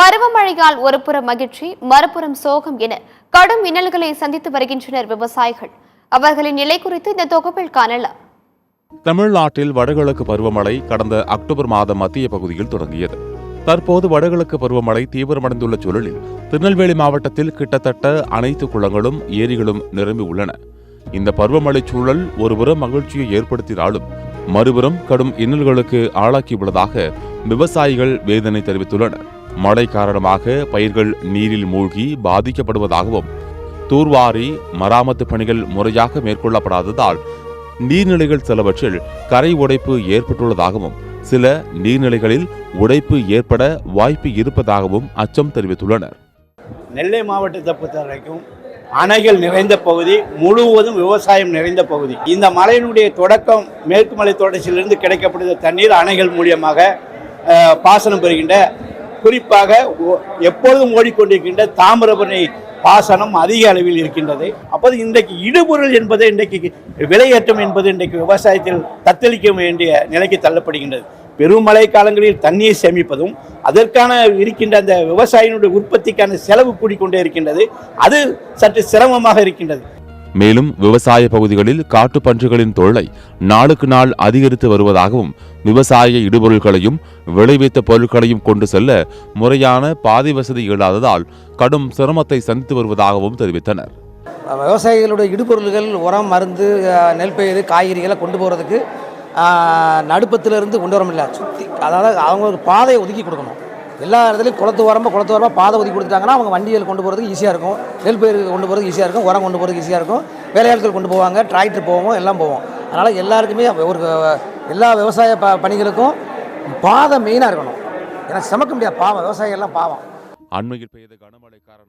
பருவமழையால் ஒருபுறம் மகிழ்ச்சி, மறுபுறம் சோகம் என கடும் இன்னல்களை சந்தித்து வருகின்றனர் விவசாயிகள். அவர்களின் நிலை குறித்து இந்த தொகுப்பில் காணலாம். தமிழ்நாட்டில் வடகிழக்கு பருவமழை கடந்த அக்டோபர் மாதம் மத்திய பகுதியில் தொடங்கியது. தற்போது வடகிழக்கு பருவமழை தீவிரமடைந்துள்ள சூழலில் திருநெல்வேலி மாவட்டத்தில் கிட்டத்தட்ட அனைத்து குளங்களும் ஏரிகளும் நிரம்பி உள்ளன. இந்த பருவமழை சூழல் ஒருபுறம் மகிழ்ச்சியை ஏற்படுத்தினாலும் மறுபுறம் கடும் இன்னல்களுக்கு ஆளாக்கியுள்ளதாக விவசாயிகள் வேதனை தெரிவித்துள்ளனர். மழை காரணமாக பயிர்கள் நீரில் மூழ்கி பாதிக்கப்படுவதாகவும், தூர்வாரி மராமத்து பணிகள் முறையாக மேற்கொள்ளப்படாததால் நீர்நிலைகள் சிலவற்றில் கரை உடைப்பு ஏற்பட்டுள்ளதாகவும், சில நீர்நிலைகளில் உடைப்பு ஏற்பட வாய்ப்பு இருப்பதாகவும் அச்சம் தெரிவித்துள்ளனர். நெல்லை மாவட்டத்தை பொறுத்த வரைக்கும் அணைகள் நிறைந்த பகுதி, முழுவதும் விவசாயம் நிறைந்த பகுதி. இந்த மழையினுடைய தொடக்கம் மேற்கு மலை தொடர்ச்சியிலிருந்து கிடைக்கப்படுகிற தண்ணீர் அணைகள் மூலியமாக பாசனம் பெறுகின்ற, குறிப்பாக எப்பொழுதும் ஓடிக்கொண்டிருக்கின்ற தாமிரபரணி பாசனம் அதிக அளவில் இருக்கின்றது. அப்போது இன்றைக்கு இடுபொருள் என்பது, இன்றைக்கு விலையேற்றம் என்பது இன்றைக்கு விவசாயத்தில் தத்தளிக்க வேண்டிய நிலைக்கு தள்ளப்படுகின்றது. பெருமழை காலங்களில் தண்ணீர் சேமிப்பதும், அதற்கான இருக்கின்ற அந்த விவசாயினுடைய உற்பத்திக்கான செலவு கூடிக்கொண்டே இருக்கின்றது. அது சற்று சிரமமாக இருக்கின்றது. மேலும் விவசாய பகுதிகளில் காட்டுப்பன்றிகளின் தொல்லை நாளுக்கு நாள் அதிகரித்து வருவதாகவும், விவசாய இடுபொருள்களையும் விளைவித்த பொருட்களையும் கொண்டு செல்ல முறையான பாதை வசதி இல்லாததால் கடும் சிரமத்தை சந்தித்து வருவதாகவும் தெரிவித்தனர். விவசாயிகளுடைய இடுபொருள்கள், உரம், மருந்து, நெல் பயிர், காய்கறிகளை கொண்டு போகிறதுக்கு நடுப்பத்திலிருந்து கொண்டு வர முடியல. சுற்றி, அதாவது அவங்க ஒரு பாதையை ஒதுக்கி கொடுக்கணும். எல்லா இடத்துலையும் குளத்து ஓரமாக பாதை ஒதுக்கி கொடுத்துட்டாங்கன்னா அவங்க வண்டிகள் கொண்டு போகிறதுக்கு ஈஸியாக இருக்கும், நெல் பயிர் கொண்டு போகிறதுக்கு ஈஸியாக இருக்கும், உரம் கொண்டு போகிறதுக்கு ஈஸியாக இருக்கும், வேலையாட்கள் கொண்டு போவாங்க, டிராக்டர் போவோம், எல்லாம் போவோம். அதனால் எல்லாருக்குமே ஒரு எல்லா விவசாய பணிகளுக்கும் பாதை மெயினாக இருக்கணும். ஏன்னா சமக்க முடியாது, பாவம், விவசாயிகள்லாம் பாவம். அண்மையில் பெய்த கனமழை காரணமாக